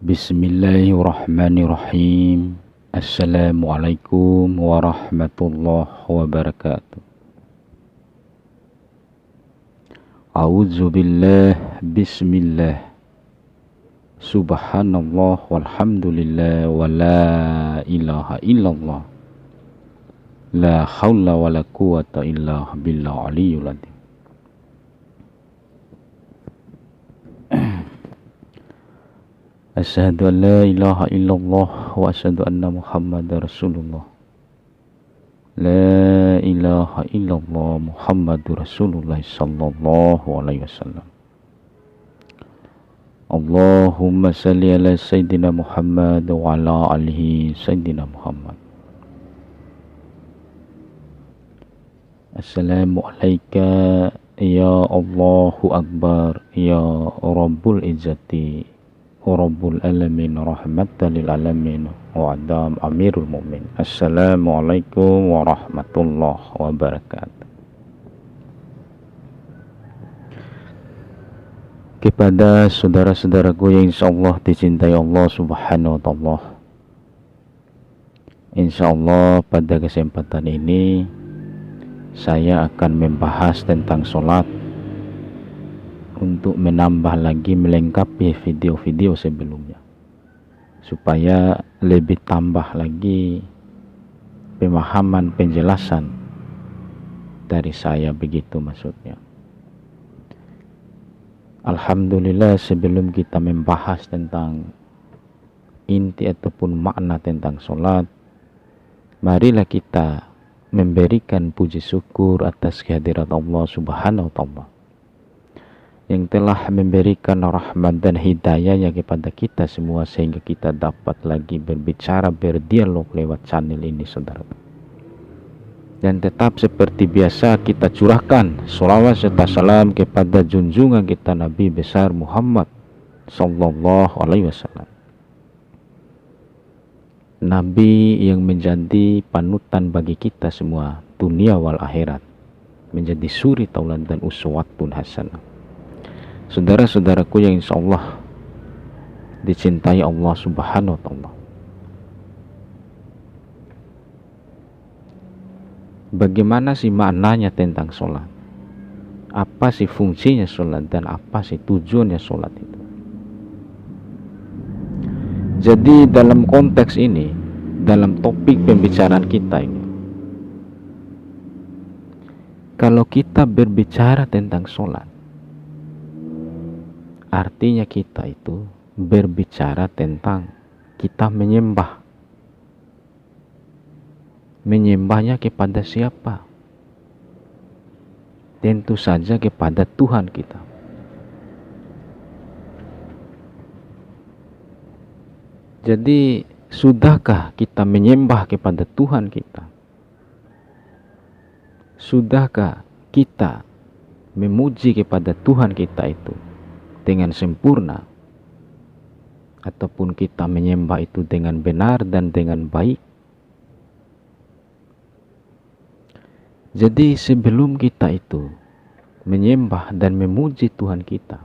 Bismillahirrahmanirrahim. Assalamualaikum warahmatullahi wabarakatuh. A'udzubillah, bismillah, subhanallah, walhamdulillah, wa la ilaha illallah, la hawla wa la quwata illa billah aliyul azim. Asyhadu an la ilaha illallah wa asyhadu anna muhammadar rasulullah. La ilaha illallah muhammadur rasulullah sallallahu alaihi wasallam. Allahumma salli ala sayyidina Muhammad wa ala alihi sayyidina Muhammad. Assalamu alayka ya Allahu akbar ya Rabbul izzati Rabbul alamin rahmatan lil alamin wa adam amirul mu'min. Assalamualaikum warahmatullahi wabarakatuh. Kepada saudara-saudaraku yang insyaallah dicintai Allah subhanahu wa ta'ala, insyaallah pada kesempatan ini saya akan membahas tentang sholat untuk menambah lagi, melengkapi video-video sebelumnya supaya lebih tambah lagi pemahaman, penjelasan dari saya, begitu maksudnya. Alhamdulillah, sebelum kita membahas tentang inti ataupun makna tentang sholat, marilah kita memberikan puji syukur atas kehadirat Allah subhanahu wa ta'ala yang telah memberikan rahmat dan hidayahnya kepada kita semua, sehingga kita dapat lagi berbicara, berdialog lewat channel ini, saudara. Dan tetap seperti biasa kita curahkan sholawat serta salam kepada junjungan kita Nabi besar Muhammad sallallahu alaihi wasallam, Nabi yang menjadi panutan bagi kita semua dunia wal akhirat, menjadi suri tauladan dan uswatun hasanah. Saudara-saudaraku yang insyaallah dicintai Allah subhanahu wa ta'ala, bagaimana sih maknanya tentang sholat? Apa sih fungsinya sholat dan apa sih tujuannya sholat itu? Jadi dalam konteks ini, dalam topik pembicaraan kita ini, kalau kita berbicara tentang sholat, artinya kita itu berbicara tentang kita menyembah. Menyembahnya kepada siapa? Tentu saja kepada Tuhan kita. Jadi, sudahkah kita menyembah kepada Tuhan kita? Sudahkah kita memuji kepada Tuhan kita itu dengan sempurna? Ataupun kita menyembah itu dengan benar dan dengan baik? Jadi sebelum kita itu menyembah dan memuji Tuhan kita,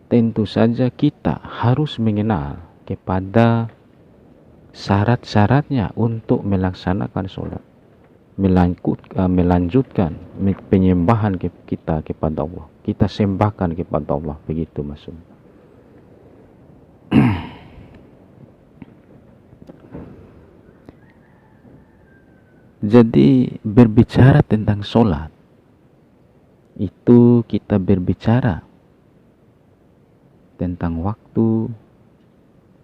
tentu saja kita harus mengenal kepada syarat-syaratnya untuk melaksanakan sholat, melanjutkan penyembahan kita kepada Allah, kita sembahkan kepada Allah, begitu maksudnya. Jadi berbicara tentang sholat itu kita berbicara tentang waktu,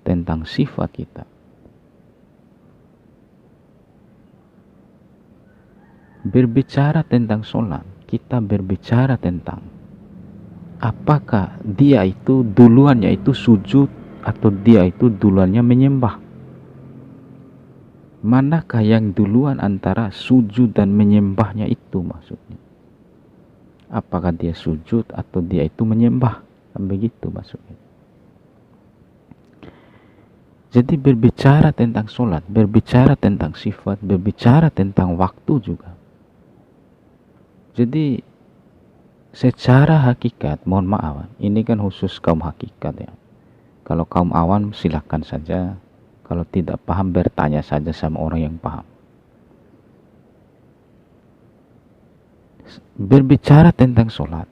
tentang sifat kita. Berbicara tentang sholat, kita berbicara tentang apakah dia itu duluannya itu sujud atau dia itu duluannya menyembah. Manakah yang duluan antara sujud dan menyembahnya itu maksudnya? Apakah dia sujud atau dia itu menyembah? Begitu maksudnya. Jadi berbicara tentang sholat, berbicara tentang sifat, berbicara tentang waktu juga. Jadi secara hakikat, mohon maaf, ini kan khusus kaum hakikat ya. Kalau kaum awam silahkan saja. Kalau tidak paham bertanya saja sama orang yang paham. Berbicara tentang sholat,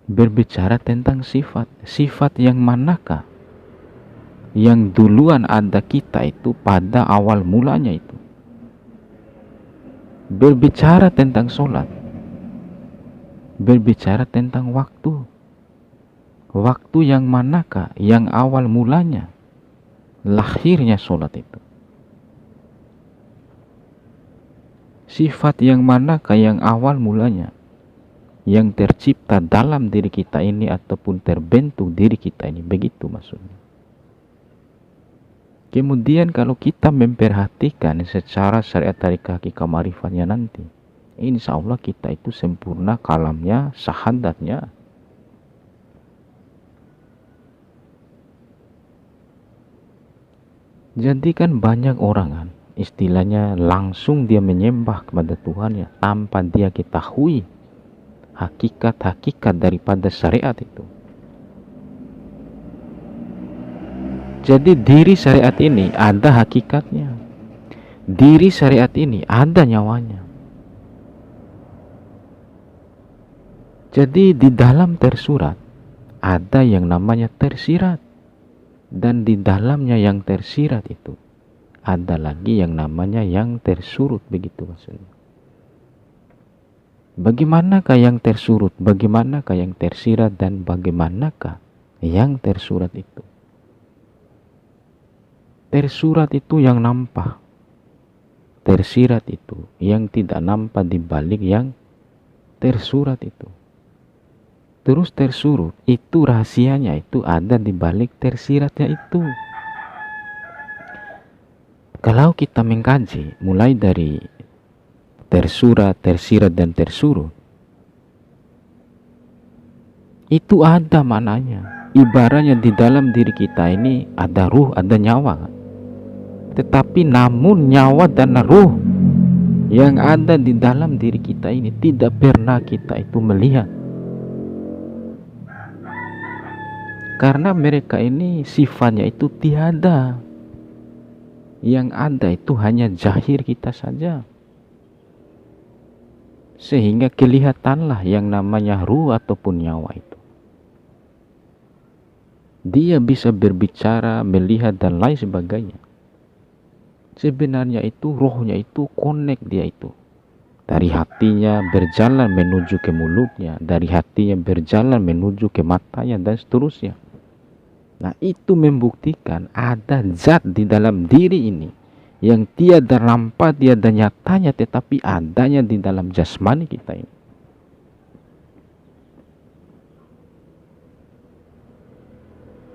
berbicara tentang sifat. Sifat yang manakah yang duluan ada kita itu pada awal mulanya itu? Berbicara tentang sholat, berbicara tentang waktu. Waktu yang manakah yang awal mulanya lahirnya sholat itu? Sifat yang manakah yang awal mulanya yang tercipta dalam diri kita ini ataupun terbentuk diri kita ini? Begitu maksudnya. Kemudian kalau kita memperhatikan secara syariat tarekat hakikat ma'rifatnya nanti, insya Allah kita itu sempurna kalamnya, syahadatnya. Jadi kan banyak orang kan, istilahnya langsung dia menyembah kepada Tuhan ya, tanpa dia ketahui hakikat-hakikat daripada syariat itu. Jadi diri syariat ini ada hakikatnya. Diri syariat ini ada nyawanya. Jadi di dalam tersurat ada yang namanya tersirat. Dan di dalamnya yang tersirat itu ada lagi yang namanya yang tersurut, begitu maksudnya. Bagaimanakah yang tersurut, bagaimanakah yang tersirat, dan bagaimanakah yang tersurat itu? Tersurat itu yang nampak, tersirat itu yang tidak nampak di balik yang tersurat itu. Terus tersurut itu rahasianya itu ada di balik tersiratnya itu. Kalau kita mengkaji mulai dari tersurat, tersirat, dan tersurut, itu ada maknanya. Ibaratnya di dalam diri kita ini ada ruh, ada nyawa kan? Tetapi namun nyawa dan ruh yang ada di dalam diri kita ini tidak pernah kita itu melihat. Karena mereka ini sifatnya itu tiada. Yang ada itu hanya zahir kita saja. Sehingga kelihatanlah yang namanya ruh ataupun nyawa itu. Dia bisa berbicara, melihat, dan lain sebagainya. Sebenarnya itu rohnya itu connect dia itu. Dari hatinya berjalan menuju ke mulutnya, dari hatinya berjalan menuju ke matanya, dan seterusnya. Nah, itu membuktikan ada zat di dalam diri ini yang tiada nampak, tiada nyatanya, tetapi adanya di dalam jasmani kita ini.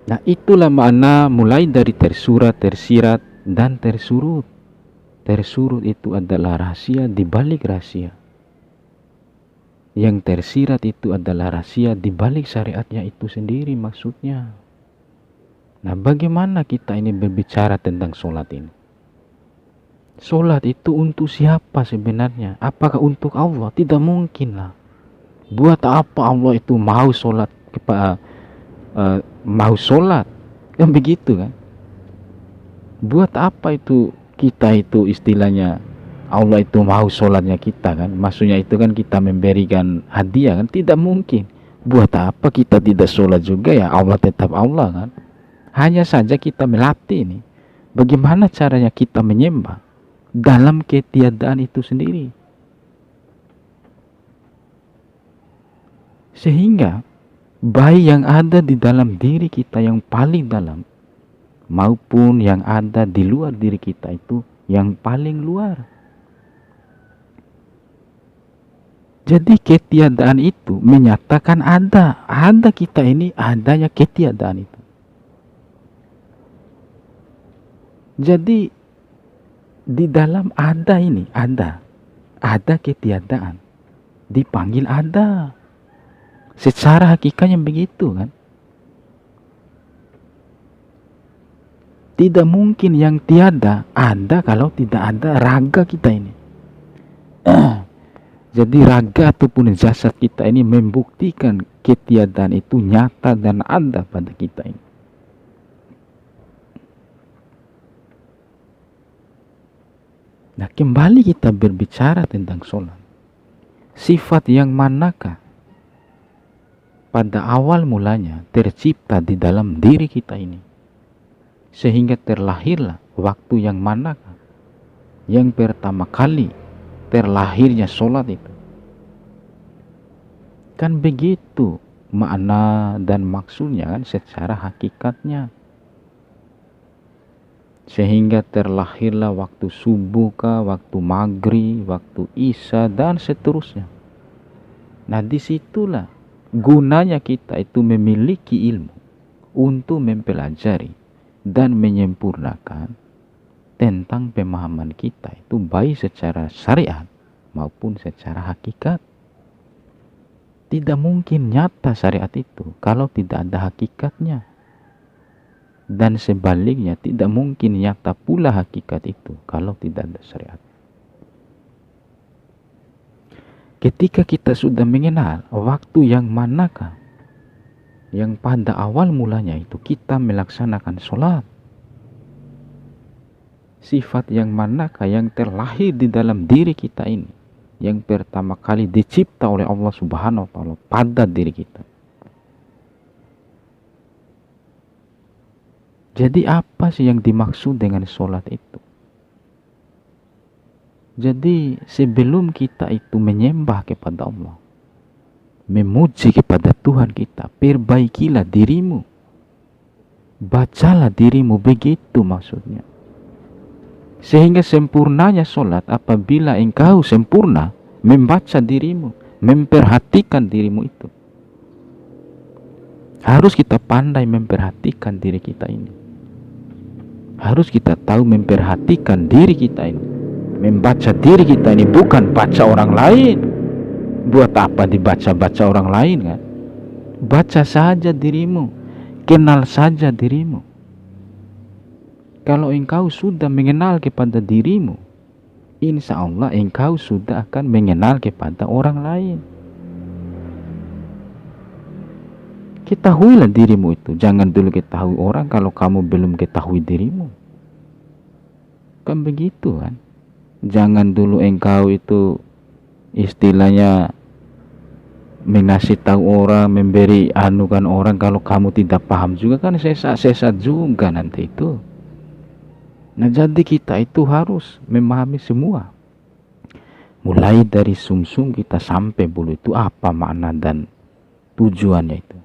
Nah, itulah makna mulai dari tersurat, tersirat, dan tersurut. Tersurut itu adalah rahasia di balik rahasia. Yang tersirat itu adalah rahasia di balik syariatnya itu sendiri maksudnya. Nah, bagaimana kita ini berbicara tentang sholat ini? Sholat itu untuk siapa sebenarnya? Apakah untuk Allah? Tidak mungkin lah. Buat apa Allah itu mau sholat mau sholat? Kan begitu kan? Buat apa itu kita itu istilahnya Allah itu mau sholatnya kita kan? Maksudnya itu kan kita memberikan hadiah kan? Tidak mungkin. Buat apa kita tidak sholat juga ya? Allah tetap Allah kan? Hanya saja kita melatih ini. Bagaimana caranya kita menyembah dalam ketiadaan itu sendiri. Sehingga baik yang ada di dalam diri kita yang paling dalam maupun yang ada di luar diri kita itu yang paling luar. Jadi ketiadaan itu menyatakan ada kita ini adanya ketiadaan itu. Jadi di dalam ada ini ada ketiadaan dipanggil ada. Secara hakikatnya begitu kan? Tidak mungkin yang tiada ada kalau tidak ada raga kita ini. Jadi raga ataupun jasad kita ini membuktikan ketiadaan itu nyata dan ada pada kita ini. Nah, kembali kita berbicara tentang sholat. Sifat yang manakah pada awal mulanya tercipta di dalam diri kita ini, sehingga terlahirlah waktu yang manakah yang pertama kali terlahirnya sholat itu. Kan begitu makna dan maksudnya kan secara hakikatnya. Sehingga terlahirlah waktu subuh kah, waktu maghrib, waktu isya, dan seterusnya. Nah, disitulah gunanya kita itu memiliki ilmu untuk mempelajari dan menyempurnakan tentang pemahaman kita itu baik secara syariat maupun secara hakikat. Tidak mungkin nyata syariat itu kalau tidak ada hakikatnya. Dan sebaliknya tidak mungkin nyata pula hakikat itu kalau tidak ada syariat. Ketika kita sudah mengenal waktu yang manakah yang pada awal mulanya itu kita melaksanakan sholat, sifat yang manakah yang terlahir di dalam diri kita ini, yang pertama kali dicipta oleh Allah Subhanahu wa Ta'ala pada diri kita. Jadi apa sih yang dimaksud dengan sholat itu? Jadi sebelum kita itu menyembah kepada Allah, memuji kepada Tuhan kita, perbaikilah dirimu. Bacalah dirimu, begitu maksudnya. Sehingga sempurnanya sholat apabila engkau sempurna membaca dirimu, memperhatikan dirimu itu. Harus kita pandai memperhatikan diri kita ini. Harus kita tahu memperhatikan diri kita ini. Membaca diri kita ini, bukan baca orang lain. Buat apa dibaca-baca orang lain kan? Baca saja dirimu, kenal saja dirimu. Kalau engkau sudah mengenal kepada dirimu, insya Allah engkau sudah akan mengenal kepada orang lain. Ketahuilah dirimu itu. Jangan dulu ketahui orang kalau kamu belum ketahui dirimu. Kan begitu kan? Jangan dulu engkau itu istilahnya mengasih tahu orang, memberi anukan orang kalau kamu tidak paham juga, kan sesat juga nanti itu. Nah, jadi kita itu harus memahami semua. Mulai dari sumsum kita sampai bulu itu apa makna dan tujuannya itu.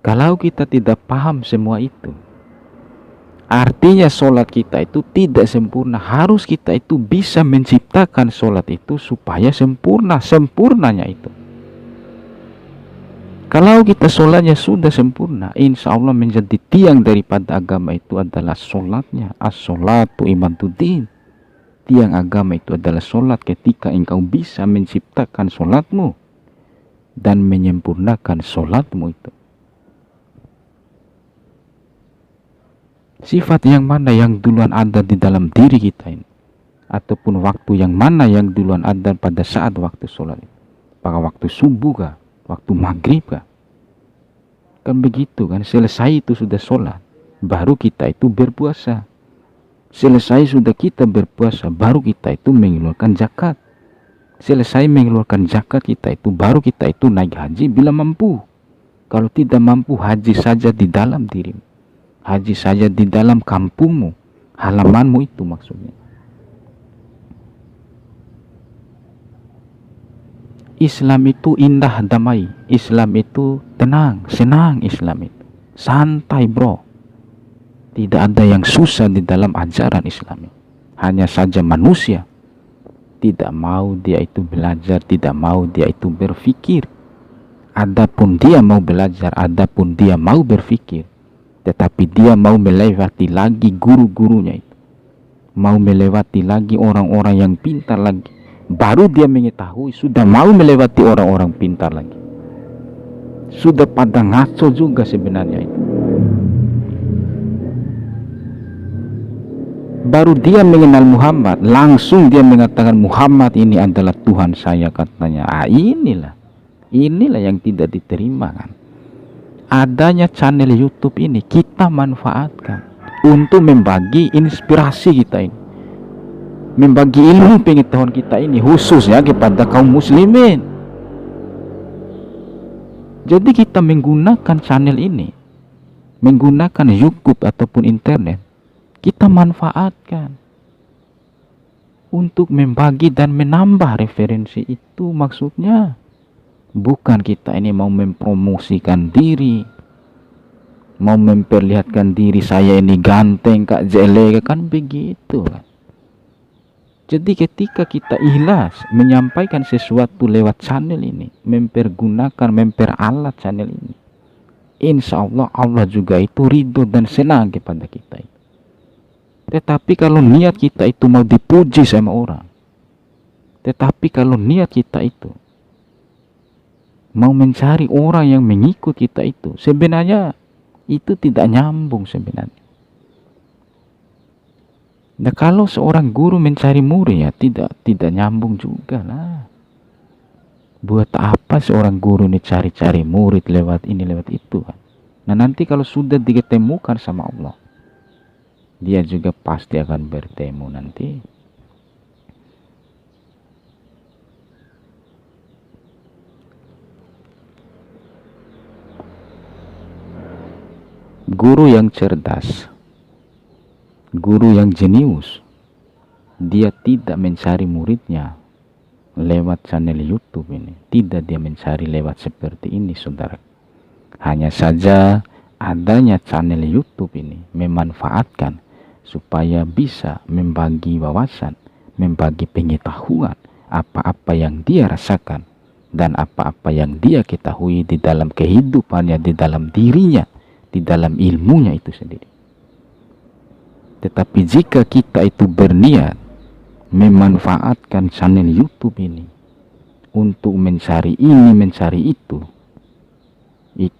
Kalau kita tidak paham semua itu, artinya sholat kita itu tidak sempurna. Harus kita itu bisa menciptakan sholat itu supaya sempurnanya itu. Kalau kita sholatnya sudah sempurna, insya Allah menjadi tiang daripada agama itu adalah sholatnya. As-sholatu imaduddin. Tiang agama itu adalah sholat. Ketika engkau bisa menciptakan sholatmu dan menyempurnakan sholatmu itu. Sifat yang mana yang duluan ada di dalam diri kita ini, ataupun waktu yang mana yang duluan ada pada saat waktu sholat itu. Pada waktu subuh kah, waktu maghrib kah? Kan begitu kan, selesai itu sudah sholat, baru kita itu berpuasa. Selesai sudah kita berpuasa, baru kita itu mengeluarkan zakat. Selesai mengeluarkan zakat kita itu, baru kita itu naik haji bila mampu. Kalau tidak mampu, haji saja di dalam dirimu. Haji saja di dalam kampungmu, halamanmu itu maksudnya. Islam itu indah damai. Islam itu tenang, senang Islam itu. Santai bro. Tidak ada yang susah di dalam ajaran Islam. Hanya saja manusia tidak mau dia itu belajar, tidak mau dia itu berpikir. Adapun dia mau belajar, adapun dia mau berpikir, tetapi dia mau melewati lagi guru-gurunya itu, mau melewati lagi orang-orang yang pintar lagi, baru dia mengetahui sudah mau melewati orang-orang pintar lagi. Sudah pada ngaco juga sebenarnya itu. Baru dia mengenal Muhammad, langsung dia mengatakan Muhammad ini adalah Tuhan saya, katanya. Inilah yang tidak diterima kan. Adanya channel YouTube ini kita manfaatkan untuk membagi inspirasi kita ini, membagi ilmu pengetahuan kita ini, khususnya kepada kaum muslimin. Jadi kita menggunakan channel ini, menggunakan YouTube ataupun internet, kita manfaatkan untuk membagi dan menambah referensi itu. Maksudnya bukan kita ini mau mempromosikan diri, mau memperlihatkan diri saya ini ganteng kak jele, kan begitu kan. Jadi ketika kita ikhlas menyampaikan sesuatu lewat channel ini, memperalat channel ini, insya Allah Allah juga itu ridho dan senang kepada kita. Tetapi kalau niat kita itu mau dipuji sama orang, tetapi kalau niat kita itu mau mencari orang yang mengikut kita itu, sebenarnya itu tidak nyambung sebenarnya. Nah, kalau seorang guru mencari murid, ya tidak nyambung juga lah. Buat apa seorang guru ini cari-cari murid lewat ini lewat itu kan? Nah, nanti kalau sudah diketemukan sama Allah, dia juga pasti akan bertemu nanti. Guru yang cerdas, guru yang jenius, dia tidak mencari muridnya lewat channel YouTube ini. Tidak dia mencari lewat seperti ini, saudara. Hanya saja adanya channel YouTube ini memanfaatkan supaya bisa membagi wawasan, membagi pengetahuan, apa-apa yang dia rasakan dan apa-apa yang dia ketahui di dalam kehidupannya, di dalam dirinya, di dalam ilmunya itu sendiri. Tetapi jika kita itu berniat memanfaatkan channel YouTube ini untuk mencari ini, mencari itu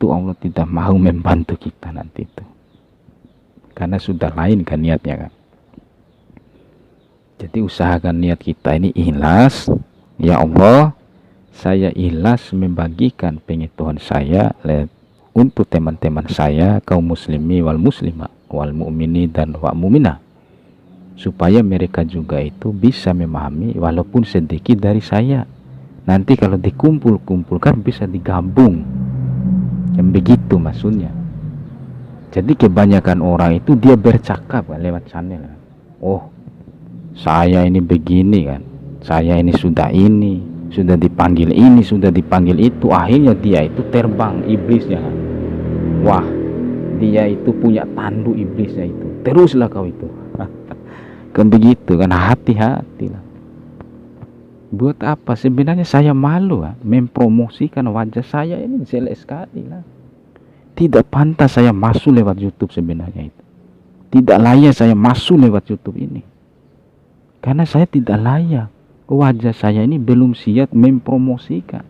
Allah tidak mau membantu kita nanti itu. Karena sudah lain kan niatnya kan. Jadi usahakan niat kita ini ikhlas. Ya Allah, saya ikhlas membagikan pengetahuan saya untuk teman-teman saya, kaum muslimi wal muslimah, wal mu'mini dan wal mu'minah, supaya mereka juga itu bisa memahami walaupun sedikit dari saya. Nanti kalau dikumpul-kumpulkan bisa digabung, yang begitu maksudnya. Jadi kebanyakan orang itu dia bercakap kan, lewat channel. Oh, saya ini begini kan, saya ini sudah dipanggil ini, sudah dipanggil itu. Akhirnya dia itu terbang iblisnya kan. Wah, dia itu punya tandu iblisnya itu. Teruslah kau itu. Kan begitu kan, hati-hati lah. Buat apa? Sebenarnya saya malu kan, mempromosikan wajah saya ini jelek sekali lah. Tidak pantas saya masuk lewat YouTube sebenarnya itu. Tidak layak saya masuk lewat YouTube ini. Karena saya tidak layak. Wajah saya ini belum siap mempromosikan.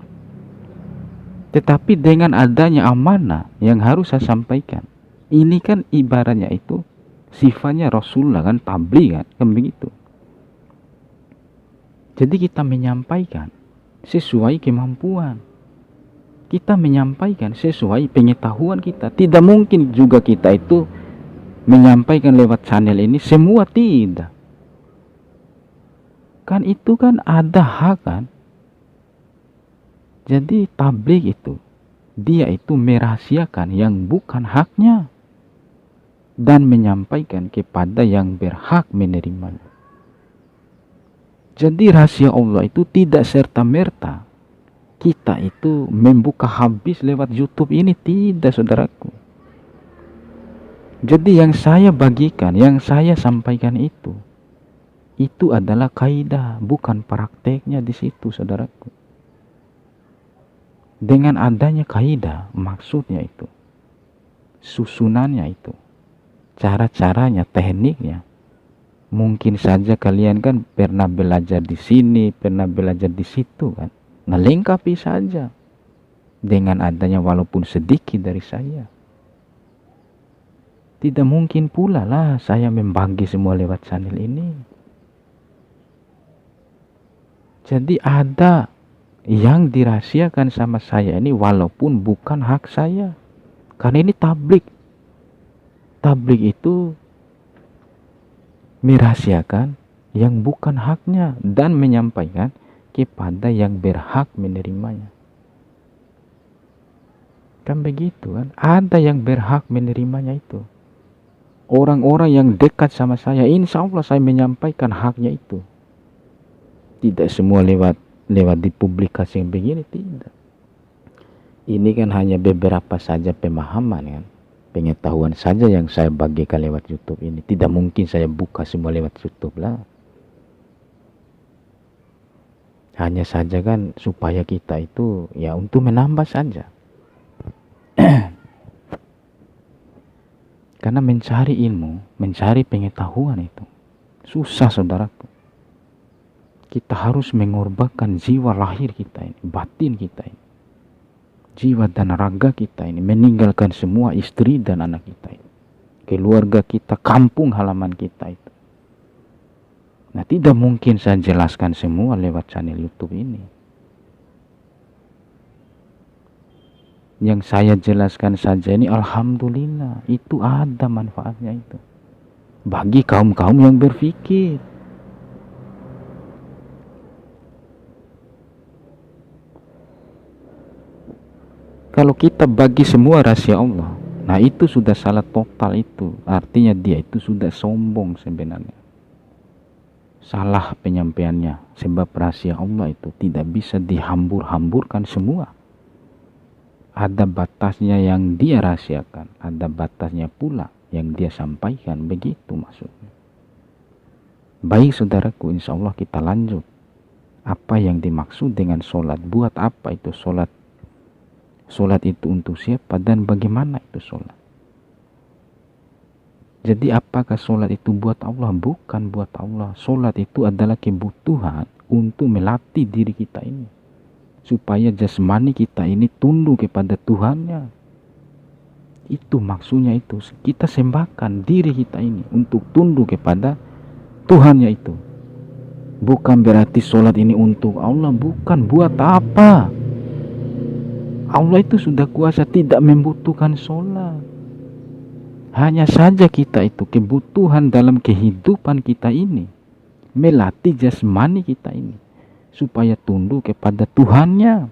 Tetapi dengan adanya amanah yang harus saya sampaikan, ini kan ibaratnya itu sifatnya Rasulullah kan, tabligh kan begitu. Jadi kita menyampaikan sesuai kemampuan. Kita menyampaikan sesuai pengetahuan kita. Tidak mungkin juga kita itu menyampaikan lewat channel ini semua, tidak. Kan itu kan ada hak kan. Jadi tabligh itu, dia itu merahasiakan yang bukan haknya dan menyampaikan kepada yang berhak menerimanya. Jadi rahasia Allah itu tidak serta-merta kita itu membuka habis lewat YouTube ini, tidak saudaraku. Jadi yang saya bagikan, yang saya sampaikan itu adalah kaidah, bukan prakteknya di situ saudaraku. Dengan adanya kaidah, maksudnya itu, susunannya itu, cara-caranya, tekniknya. Mungkin saja kalian kan pernah belajar di sini, pernah belajar di situ kan. Nah, lengkapi saja dengan adanya walaupun sedikit dari saya. Tidak mungkin pula lah saya membagi semua lewat channel ini. Jadi ada yang dirahasiakan sama saya ini walaupun bukan hak saya. Karena ini tablik. Tablik itu merahasiakan yang bukan haknya dan menyampaikan kepada yang berhak menerimanya. Kan begitu kan? Ada yang berhak menerimanya itu. Orang-orang yang dekat sama saya, insya Allah saya menyampaikan haknya itu. Tidak semua lewat dipublikasi yang begini, tidak. Ini kan hanya beberapa saja pemahaman kan, pengetahuan saja yang saya bagikan lewat YouTube ini. Tidak mungkin saya buka semua lewat YouTube lah. Hanya saja kan supaya kita itu ya untuk menambah saja. Karena mencari ilmu, mencari pengetahuan itu susah, saudaraku. Kita harus mengorbankan jiwa lahir kita ini, batin kita ini, jiwa dan raga kita ini, meninggalkan semua istri dan anak kita ini, keluarga kita, kampung halaman kita itu. Nah, tidak mungkin saya jelaskan semua lewat channel YouTube ini. Yang saya jelaskan saja ini alhamdulillah itu ada manfaatnya itu bagi kaum-kaum yang berpikir. Kalau kita bagi semua rahasia Allah, nah itu sudah salah total itu. Artinya dia itu sudah sombong sebenarnya. Salah penyampaiannya, sebab rahasia Allah itu tidak bisa dihambur-hamburkan semua. Ada batasnya yang dia rahasiakan, ada batasnya pula yang dia sampaikan, begitu maksudnya. Baik saudaraku, insya Allah kita lanjut. Apa yang dimaksud dengan sholat? Buat apa itu sholat? Sholat itu untuk siapa dan bagaimana itu sholat? Jadi apakah sholat itu buat Allah? Bukan buat Allah. Sholat itu adalah kebutuhan untuk melatih diri kita ini, supaya jasmani kita ini tunduk kepada Tuhannya. Itu maksudnya itu. Kita sembahkan diri kita ini untuk tunduk kepada Tuhannya itu. Bukan berarti sholat ini untuk Allah. Bukan. Buat apa? Allah itu sudah kuasa tidak membutuhkan sholat. Hanya saja kita itu kebutuhan dalam kehidupan kita ini, melatih jasmani kita ini supaya tunduk kepada Tuhannya.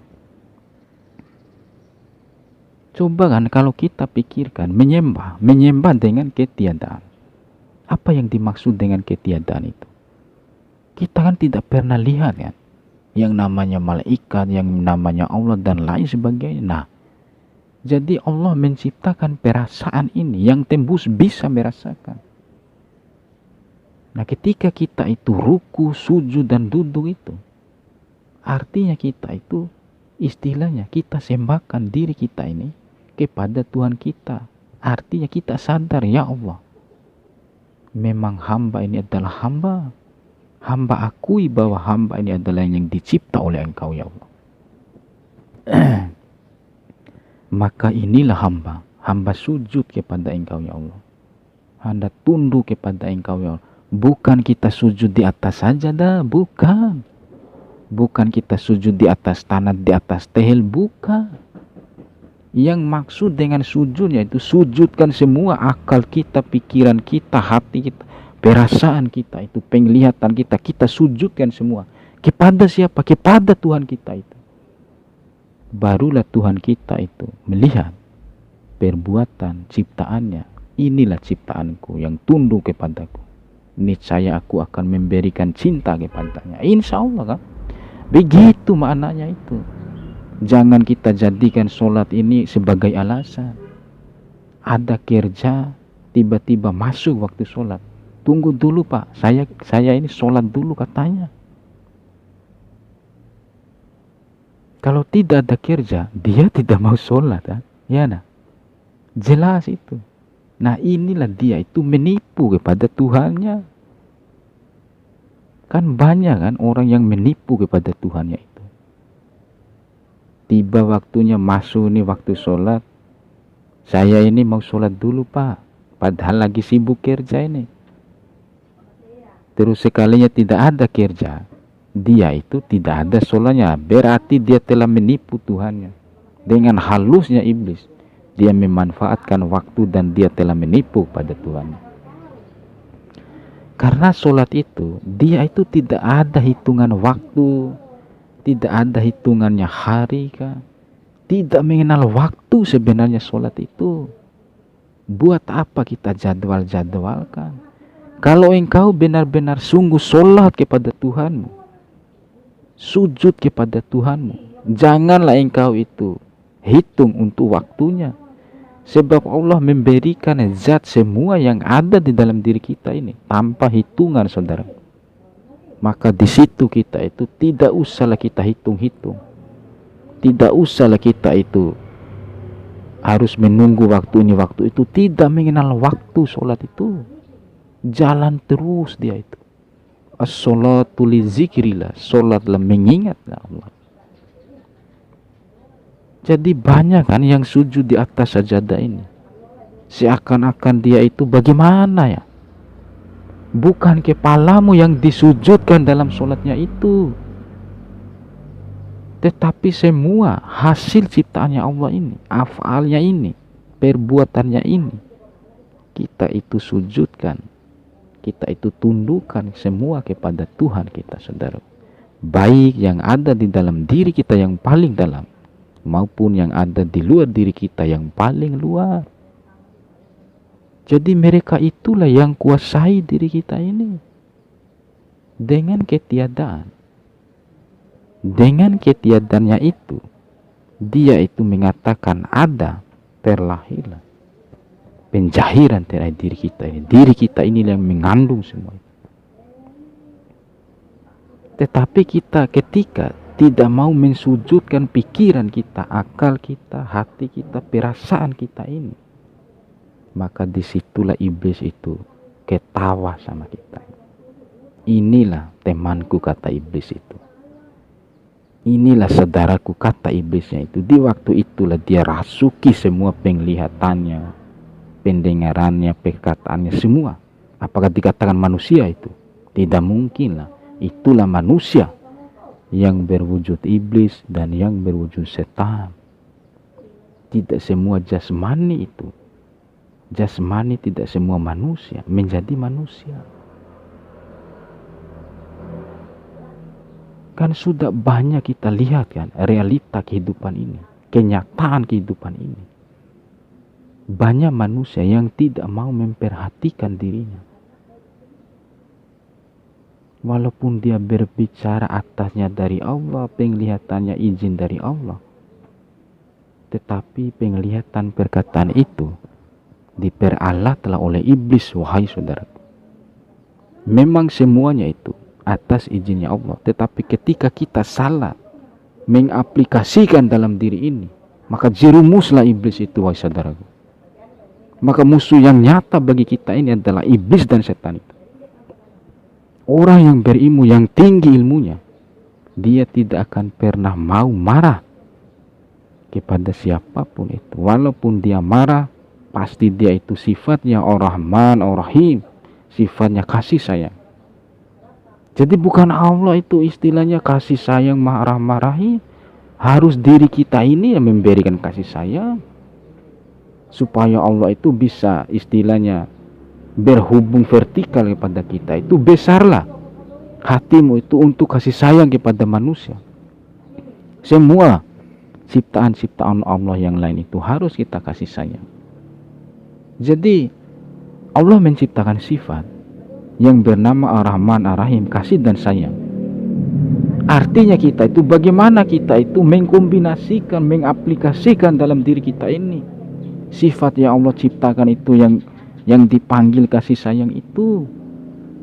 Coba kan kalau kita pikirkan menyembah dengan ketiadaan. Apa yang dimaksud dengan ketiadaan itu? Kita kan tidak pernah lihat kan yang namanya malaikat, yang namanya Allah dan lain sebagainya. Nah, jadi Allah menciptakan perasaan ini yang tembus bisa merasakan. Nah, ketika kita itu ruku, sujud dan duduk itu, artinya kita itu istilahnya kita sembahkan diri kita ini kepada Tuhan kita. Artinya kita sadar, ya Allah, memang hamba ini adalah hamba. Hamba akui bahwa hamba ini adalah yang dicipta oleh Engkau, ya Allah. Maka inilah hamba. Hamba sujud kepada Engkau, ya Allah. Hamba tunduk kepada Engkau, ya Allah. Bukan kita sujud di atas saja dah, bukan. Bukan kita sujud di atas tanah, di atas tehel, bukan. Yang maksud dengan sujudnya itu sujudkan semua akal kita, pikiran kita, hati kita, perasaan kita itu, penglihatan kita, kita sujudkan semua. Kepada siapa? Kepada Tuhan kita itu. Barulah Tuhan kita itu melihat perbuatan ciptaannya. Inilah ciptaanku yang tunduk kepadaku. Niscaya aku akan memberikan cinta kepadanya. Insya Allah kan. Begitu maknanya itu. Jangan kita jadikan sholat ini sebagai alasan. Ada kerja, tiba-tiba masuk waktu sholat. Tunggu dulu Pak, saya ini sholat dulu katanya. Kalau tidak ada kerja, dia tidak mau sholat kan? Ya nah, jelas itu. Nah inilah dia itu menipu kepada Tuhannya. Kan banyak kan orang yang menipu kepada Tuhannya itu. Tiba waktunya masuk nih waktu sholat. Saya ini mau sholat dulu Pak. padahal lagi sibuk kerja ini. Terus sekalinya tidak ada kerja, dia itu tidak ada sholatnya, berarti dia telah menipu Tuhannya. Dengan halusnya iblis, dia memanfaatkan waktu dan dia telah menipu pada Tuhan. Karena sholat itu, dia itu tidak ada hitungan waktu, tidak ada hitungannya hari kah, tidak mengenal waktu sebenarnya sholat itu. Buat apa kita jadwal-jadwalkan? Kalau engkau benar-benar sungguh sholat kepada Tuhanmu, sujud kepada Tuhanmu, janganlah engkau itu hitung untuk waktunya. Sebab Allah memberikan zat semua yang ada di dalam diri kita ini tanpa hitungan, saudara. Maka di situ kita itu tidak usahlah kita hitung-hitung. Tidak usahlah kita itu harus menunggu waktu ini, waktu itu. Tidak mengenal waktu sholat itu. Jalan terus dia itu. As-sholatu li zikrillah, sholatlah mengingatlah Allah. Jadi banyak kan yang sujud di atas sajadah ini, seakan-akan dia itu bagaimana ya, bukan kepalamu yang disujudkan dalam sholatnya itu, tetapi semua hasil ciptaannya Allah ini, afalnya ini, perbuatannya ini, kita itu sujudkan, kita itu tundukkan semua kepada Tuhan kita, saudara. Baik yang ada di dalam diri kita yang paling dalam, maupun yang ada di luar diri kita yang paling luar. Jadi mereka itulah yang kuasai diri kita ini. Dengan ketiadaan. Dengan ketiadaannya itu, dia itu mengatakan ada, terlahirlah penjahiran terhadap diri kita ini. Diri kita ini yang mengandung semua itu. Tetapi kita ketika tidak mau mensujudkan pikiran kita, akal kita, hati kita, perasaan kita ini, maka disitulah iblis itu ketawa sama kita. Inilah temanku, kata iblis itu. Inilah saudaraku, kata iblisnya itu. Di waktu itulah dia rasuki semua penglihatannya, pendengarannya, perkataannya, semua. Apakah dikatakan manusia itu? Tidak mungkin lah. Itulah manusia yang berwujud iblis dan yang berwujud setan. Tidak semua jasmani itu. Jasmani tidak semua manusia menjadi manusia. Kan sudah banyak kita lihat kan realita kehidupan ini, kenyataan kehidupan ini. Banyak manusia yang tidak mau memperhatikan dirinya. Walaupun dia berbicara atasnya dari Allah, penglihatannya izin dari Allah, tetapi penglihatan perkataan itu diperalatlah oleh iblis, wahai saudara. Memang semuanya itu atas izinnya Allah, tetapi ketika kita salah mengaplikasikan dalam diri ini, maka jerumuslah iblis itu, wahai saudaraku. Maka musuh yang nyata bagi kita ini adalah iblis dan setan itu. Orang yang berilmu, yang tinggi ilmunya, dia tidak akan pernah mau marah kepada siapapun itu. Walaupun dia marah, pasti dia itu sifatnya Ar-Rahman, Ar-Rahim, sifatnya kasih sayang. Jadi bukan Allah itu istilahnya kasih sayang, marah-marahi. Harus diri kita ini yang memberikan kasih sayang, supaya Allah itu bisa istilahnya berhubung vertikal kepada kita. Itu besarlah hatimu itu untuk kasih sayang kepada manusia. Semua ciptaan-ciptaan Allah yang lain itu harus kita kasih sayang. Jadi Allah menciptakan sifat yang bernama Ar-Rahman, Ar-Rahim, kasih dan sayang. Artinya kita itu bagaimana kita itu mengkombinasikan, mengaplikasikan dalam diri kita ini sifat yang Allah ciptakan itu, yang dipanggil kasih sayang itu.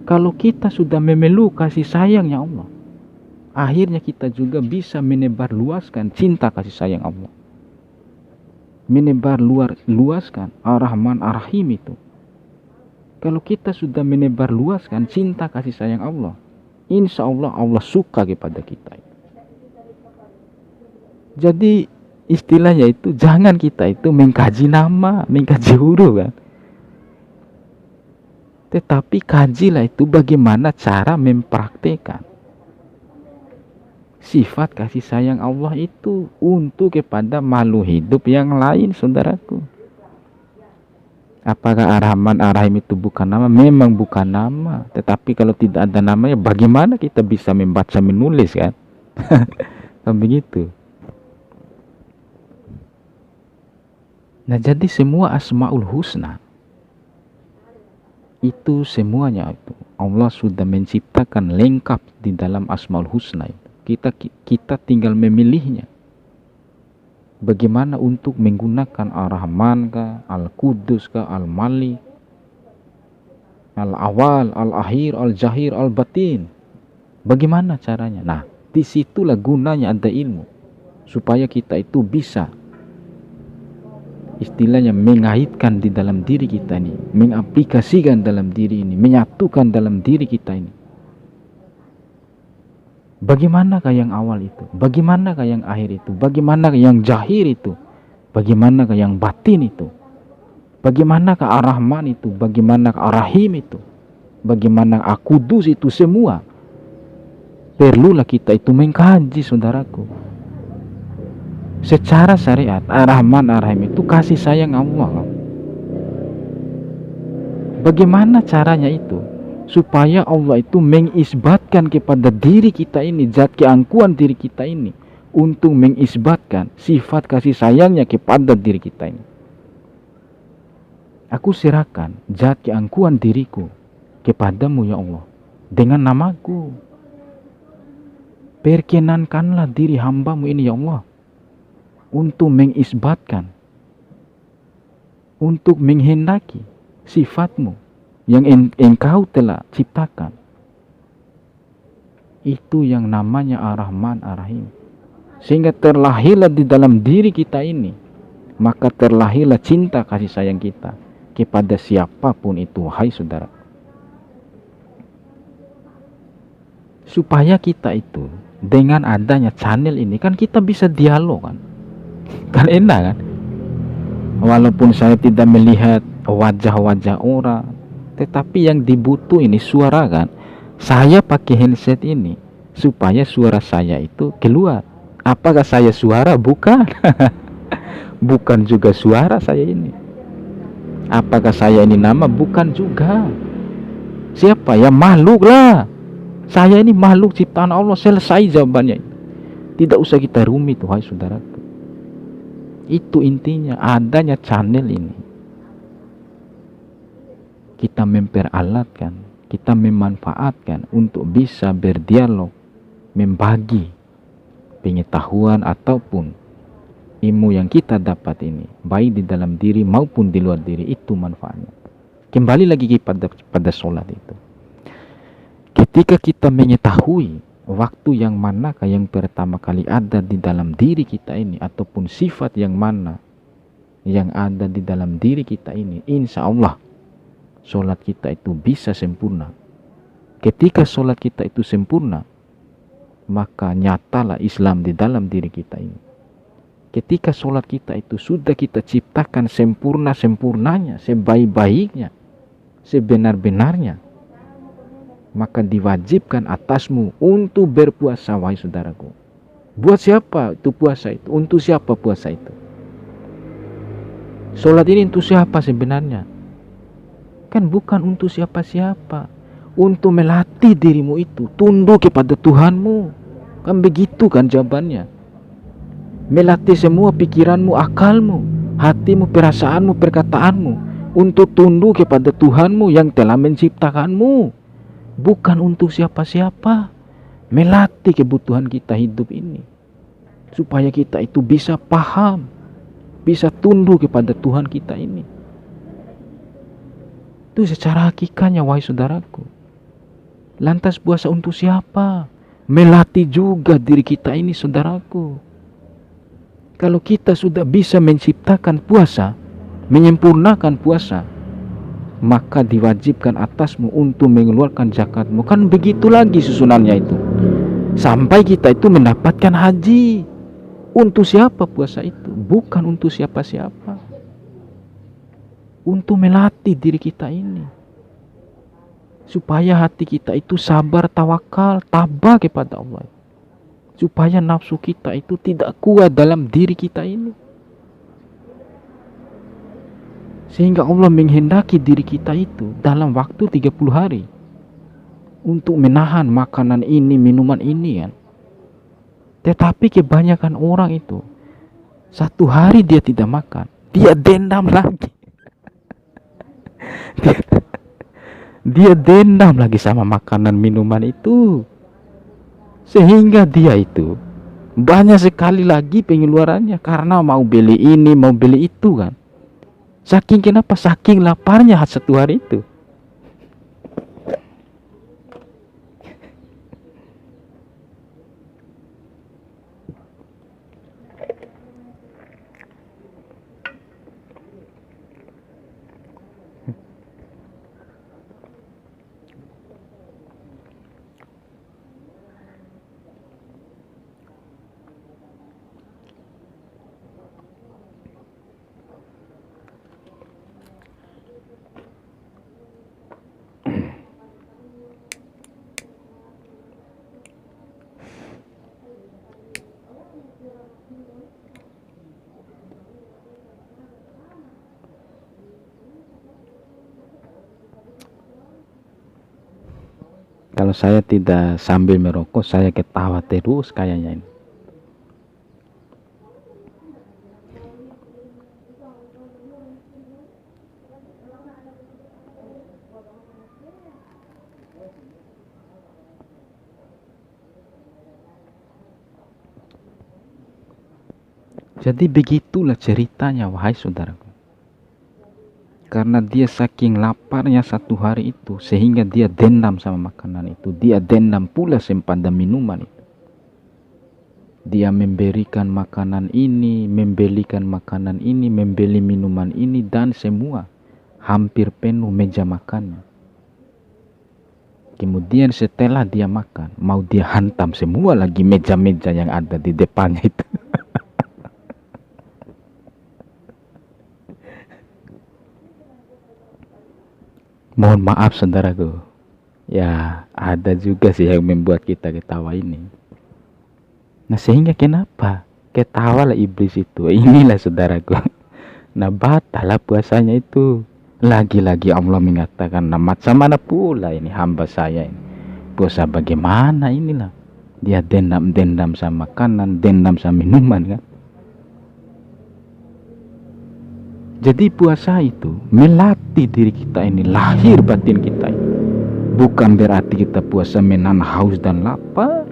Kalau kita sudah memeluk kasih sayangnya Allah, akhirnya kita juga bisa menebar luaskan cinta kasih sayang Allah. Menebar luaskan Ar-Rahman, Ar-Rahim itu. Kalau kita sudah menebar luaskan cinta kasih sayang Allah, insya Allah Allah suka kepada kita. Jadi istilahnya itu jangan kita itu mengkaji nama, mengkaji huruf kan. Tetapi kajilah itu bagaimana cara mempraktekkan sifat kasih sayang Allah itu untuk kepada makhluk hidup yang lain, saudaraku. Apakah Ar-Rahman Ar-Rahim itu bukan nama? Memang bukan nama. Tetapi kalau tidak ada namanya, bagaimana kita bisa membaca menulis, kan? Kan begitu. Nah, jadi semua Asmaul Husna itu semuanya itu Allah sudah menciptakan lengkap di dalam Asmaul Husna itu. Kita tinggal memilihnya. Bagaimana untuk menggunakan Ar-Rahman kah, Al-Qudus kah, Al-Malik, Al-Awal, Al-Akhir, Al-Jahir, Al-Batin. Bagaimana caranya? Nah, disitulah gunanya ada ilmu. Supaya kita itu bisa istilahnya mengaitkan di dalam diri kita ini, mengaplikasikan dalam diri ini, menyatukan dalam diri kita ini. Bagaimanakah yang awal itu? Bagaimanakah yang akhir itu? Bagaimanakah yang jahir itu? Bagaimanakah yang batin itu? Bagaimanakah Ar-Rahman itu? Bagaimanakah Ar-Rahim itu? Bagaimana Al-Qudus itu? Semua perlulah kita itu mengkaji, saudaraku. Secara syariat Ar-Rahman Ar-Rahim itu kasih sayang Allah. Bagaimana caranya itu? Supaya Allah itu mengisbatkan kepada diri kita ini, zat keangkuhan diri kita ini, untuk mengisbatkan sifat kasih sayangnya kepada diri kita ini. Aku serahkan zat keangkuhan diriku kepadamu, ya Allah, dengan namaku. Perkenankanlah diri hambamu ini, ya Allah, untuk mengisbatkan, untuk menghendaki sifatmu yang engkau telah ciptakan. Itu yang namanya Ar-Rahman Ar-Rahim. Sehingga terlahirlah di dalam diri kita ini, maka terlahirlah cinta kasih sayang kita kepada siapapun itu, hai saudara. Supaya kita itu dengan adanya channel ini, kan kita bisa dialog, kan? Kan enak, kan? Walaupun saya tidak melihat wajah-wajah orang, tetapi yang dibutuh ini suara, kan? Saya pakai handset ini supaya suara saya itu keluar. Apakah saya suara? Bukan. Bukan juga suara saya ini. Apakah saya ini nama? Bukan juga. Siapa? Ya makhluk lah. Saya ini makhluk ciptaan Allah. Selesai jawabannya. Tidak usah kita rumit, wahai saudaraku. Itu intinya adanya channel ini. Kita memperalatkan, kita memanfaatkan untuk bisa berdialog, membagi pengetahuan ataupun ilmu yang kita dapat ini, baik di dalam diri maupun di luar diri. Itu manfaatnya. Kembali lagi pada sholat itu. Ketika kita mengetahui waktu yang manakah yang pertama kali ada di dalam diri kita ini, ataupun sifat yang mana yang ada di dalam diri kita ini, insya Allah sholat kita itu bisa sempurna. Ketika sholat kita itu sempurna, maka nyatalah Islam di dalam diri kita ini. Ketika sholat kita itu sudah kita ciptakan sempurna-sempurnanya, sebaik-baiknya, sebenar-benarnya, maka diwajibkan atasmu untuk berpuasa, wahai saudaraku. Buat siapa itu puasa itu? Untuk siapa puasa itu? Sholat ini untuk siapa sebenarnya? Kan bukan untuk siapa-siapa. Untuk melatih dirimu itu tunduk kepada Tuhanmu. Kan begitu kan jawabannya. Melatih semua pikiranmu, akalmu, hatimu, perasaanmu, perkataanmu untuk tunduk kepada Tuhanmu yang telah menciptakanmu. Bukan untuk siapa-siapa. Melatih kebutuhan kita hidup ini, supaya kita itu bisa paham, bisa tunduk kepada Tuhan kita ini. Itu secara hakikatnya, wahai saudaraku. Lantas puasa untuk siapa? Melatih juga diri kita ini, saudaraku. Kalau kita sudah bisa menciptakan puasa, menyempurnakan puasa, maka diwajibkan atasmu untuk mengeluarkan zakatmu. Kan begitu lagi susunannya itu, sampai kita itu mendapatkan haji. Untuk siapa puasa itu? Bukan untuk siapa-siapa. Untuk melatih diri kita ini. supaya hati kita itu sabar, tawakal, tabah kepada Allah, supaya nafsu kita itu tidak kuat dalam diri kita ini, sehingga Allah menghendaki diri kita itu dalam waktu 30 hari untuk menahan makanan ini, minuman ini kan. Tetapi kebanyakan orang itu 1 hari dia tidak makan, dia dendam lagi. Dia dendam lagi sama makanan minuman itu, sehingga dia itu banyak sekali lagi pengeluarannya karena mau beli ini, mau beli itu kan. Saking kenapa? Saking laparnya 1 hari itu. Kalau saya tidak sambil merokok, saya ketawa terus kayaknya ini. Jadi begitulah ceritanya, wahai saudaraku. Karena dia saking laparnya 1 hari itu, sehingga dia dendam sama makanan itu. Dia dendam pula pada minuman itu. Dia memberikan makanan ini, membelikan makanan ini, membeli minuman ini, dan semua hampir penuh meja makannya. Kemudian setelah dia makan, mau dia hantam semua lagi meja-meja yang ada di depannya itu. Mohon maaf saudaraku, ya ada juga sih yang membuat kita ketawa ini. Nah sehingga kenapa? Ketawalah iblis itu. Inilah saudaraku. Nah batal puasanya itu. Lagi-lagi Allah mengatakan, nah macam mana pula ini hamba saya ini. Puasa bagaimana inilah. Dia dendam sama makanan, dendam sama minuman kan. Jadi puasa itu melatih diri kita ini, lahir batin kita ini. Bukan berarti kita puasa menahan haus dan lapar.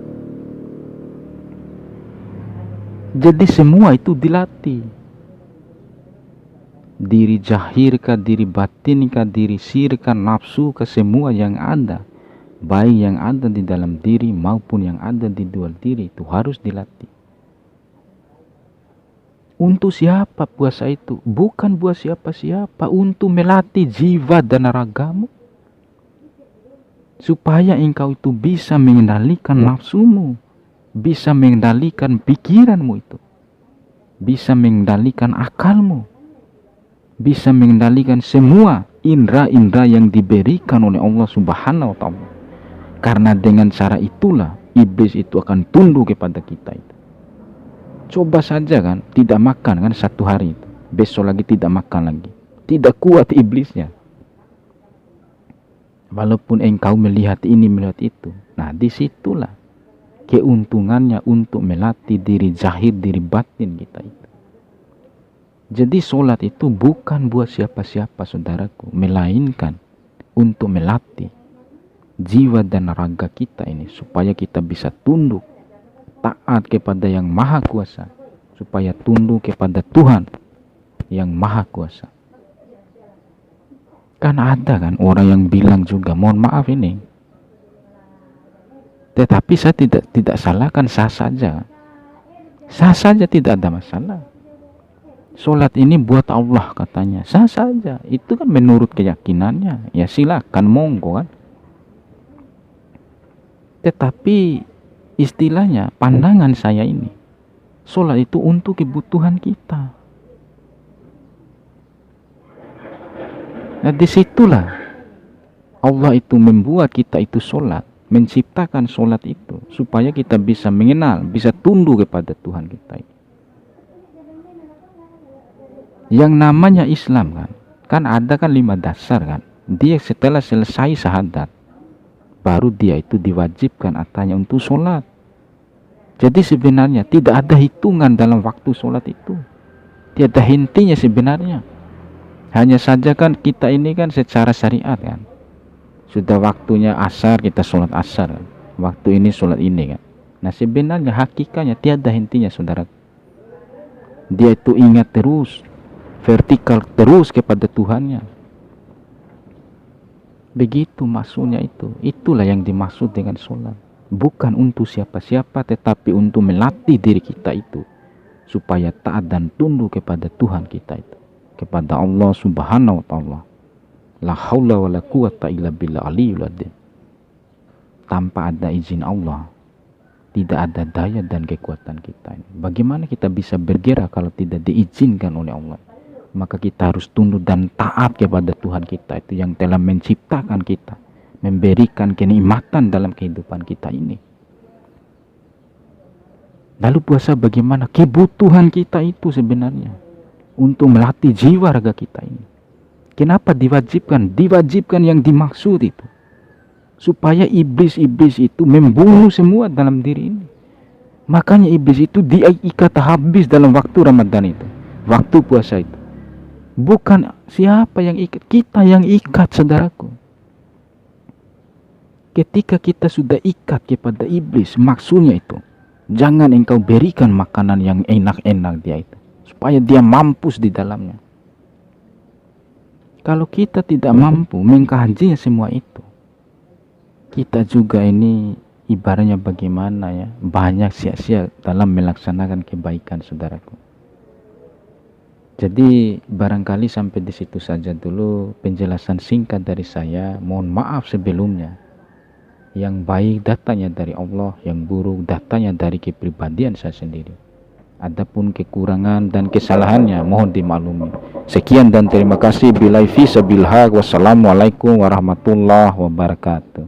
Jadi semua itu dilatih. Diri zahir kah, diri batin kah, diri sir kah, nafsu kah, semua yang ada, baik yang ada di dalam diri maupun yang ada di luar diri, itu harus dilatih. Untuk siapa puasa itu? Bukan buat siapa-siapa, untuk melatih jiwa dan ragamu, supaya engkau itu bisa mengendalikan nafsumu, bisa mengendalikan pikiranmu itu, bisa mengendalikan akalmu, bisa mengendalikan semua indera-indera yang diberikan oleh Allah Subhanahu wa Ta'ala. Karena dengan cara itulah iblis itu akan tunduk kepada kita itu. Coba saja kan, tidak makan kan 1 hari itu, besok lagi tidak makan lagi, tidak kuat iblisnya. Walaupun engkau melihat ini, melihat itu, nah disitulah keuntungannya untuk melatih diri zahir, diri batin kita itu. Jadi sholat itu bukan buat siapa-siapa saudaraku, melainkan untuk melatih jiwa dan raga kita ini, supaya kita bisa tunduk taat kepada yang maha kuasa, supaya tunduk kepada Tuhan yang maha kuasa. Kan ada kan orang yang bilang juga, mohon maaf ini, tetapi saya tidak salahkan, sah saja, tidak ada masalah. Sholat ini buat Allah katanya, sah saja, itu kan menurut keyakinannya, ya silakan, monggo kan. Tetapi istilahnya, pandangan saya ini, sholat itu untuk kebutuhan kita. Nah disitulah Allah itu membuat kita itu sholat, menciptakan sholat itu supaya kita bisa mengenal, bisa tunduk kepada Tuhan kita. Yang namanya Islam kan ada kan 5 dasar kan. Dia setelah selesai syahadat, baru dia itu diwajibkan atanya untuk sholat. Jadi sebenarnya tidak ada hitungan dalam waktu sholat itu, tiada hentinya sebenarnya. Hanya saja kan kita ini kan secara syariat kan, sudah waktunya asar kita sholat asar kan, waktu ini sholat ini kan. Nah sebenarnya hakikatnya tiada hentinya saudara. Dia itu ingat terus, vertikal terus kepada Tuhannya. Begitu maksudnya itu. Itulah yang dimaksud dengan sholat. Bukan untuk siapa-siapa, tetapi untuk melatih diri kita itu supaya taat dan tunduk kepada Tuhan kita itu, kepada Allah Subhanahu wa ta'ala. La haula wa la quwata illa billah aliyul adzim. Tanpa ada izin Allah, tidak ada daya dan kekuatan kita ini. Bagaimana kita bisa bergerak kalau tidak diizinkan oleh Allah? Maka kita harus tunduk dan taat kepada Tuhan kita itu yang telah menciptakan kita, memberikan kenikmatan dalam kehidupan kita ini. Lalu puasa bagaimana? Kebutuhan kita itu sebenarnya untuk melatih jiwa raga kita ini. Kenapa diwajibkan? Diwajibkan yang dimaksud itu supaya iblis-iblis itu membunuh semua dalam diri ini. Makanya iblis itu diikat habis dalam waktu Ramadan itu, waktu puasa itu. Bukan siapa yang ikat, kita yang ikat saudaraku. Ketika kita sudah ikat kepada iblis, maksudnya itu jangan engkau berikan makanan yang enak-enak dia itu, supaya dia mampus di dalamnya. Kalau kita tidak mampu mengkajinya semua itu, kita juga ini ibaratnya bagaimana ya, banyak sia-sia dalam melaksanakan kebaikan saudaraku. Jadi barangkali sampai di situ saja dulu penjelasan singkat dari saya. Mohon maaf sebelumnya. Yang baik datanya dari Allah, yang buruk datanya dari kepribadian saya sendiri. Adapun kekurangan dan kesalahannya mohon dimaklumi. Sekian dan terima kasih. Billahi fi sabilillah. Wassalamualaikum warahmatullahi wabarakatuh.